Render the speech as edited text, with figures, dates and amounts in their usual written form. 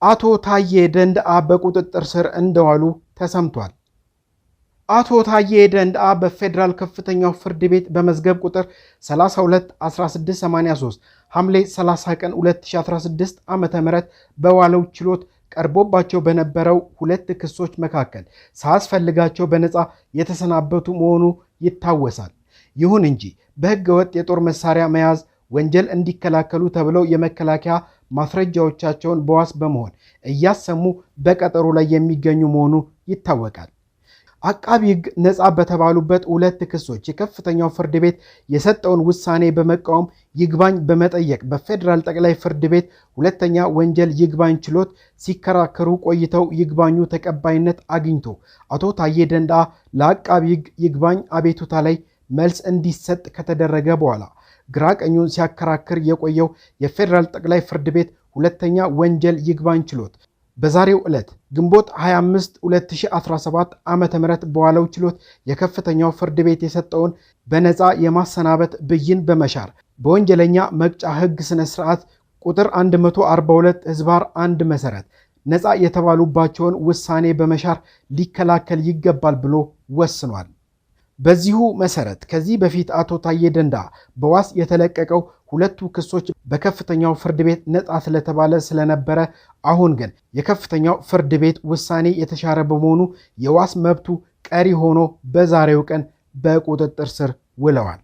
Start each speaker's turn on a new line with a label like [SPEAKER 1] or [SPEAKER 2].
[SPEAKER 1] አቶ ታዬ ደንደአ በቁጥጥር ስር እንደዋሉ ተሰምቷል። አቶ ታዬ ደንደአ በፌዴራል ከፍተኛው ፍርድ ቤት በመዝገብ ቁጥር 321683 ሐምሌ 30 ቀን 2016 ዓ.ም በዋለው ችሎት ቀርቦባቸው በነበረው ሁለት ክሶች መካከል ሳያስፈልጋቸው በነፃ የተሰናበቱ መሆኑ ይታወሳል። ይሁን እንጂ በሕገ ወጥ የጦር መሳሪያ መያዝ ወንጀል እንዲከላከሉ ተብለው የመከላከያ ማስረጃዎቻቸውን በዋስ በመሆን እያሰሙ በቀጠሮ ላይ የሚገኙ መሆኑ ይታወቃል። አቃቢ ሕግ ነፃ በተባሉበት ሁለት ክሶች የከፍተኛው ፍርድ ቤት የሰጠውን ውሳኔ በመቃወም ይግባኝ በመጠየቅ በፌዴራል ጠቅላይ ፍርድ ቤት ሁለተኛ ወንጀል ይግባኝ ችሎት ሲከራከሩ ቆይተው ይግባኙ ተቀባይነት አግኝቶ አቶ ታዬ ደንደአ ለአቃቢ ሕግ ይግባኝ አቤቱታ ላይ መልስ እንዲሰጥ ከተደረገ በኋላ ግራ ቀኙን ሲያከራክር የቆየው የፌዴራል ጠቅላይ ፍርድ ቤት ሁለተኛ ወንጀል ይግባኝ ችሎት በዛሬው ዕለት ግንቦት 25 2017 ዓ.ም በዋለው ችሎት የከፍተኛው ፍርድ ቤት የሰጠውን በነፃ የማሰናበት ብይን በመሻር በወንጀለኛ መቅጫ ሕግ ስነ ስርዓት ቁጥር 142/1 መሰረት ነፃ የተባሉባቸውን ውሳኔ በመሻር ሊከላከል ይገባል ብሎ ወስኗል። በዚሁ መሰረት ከዚህ በፊት አቶ ታዬ ደንደአ በዋስ የተለቀቀው ሁለቱ ክሶች በከፍተኛው ፍርድ ቤት ነፃ ስለተባለ ስለነበረ አሁን ግን የከፍተኛው ፍርድ ቤት ውሳኔ የተሻረ በመሆኑ የዋስ መብቱ ቀሪ ሆኖ በዛሬው ቀን በቁጥጥር ስር ውለዋል።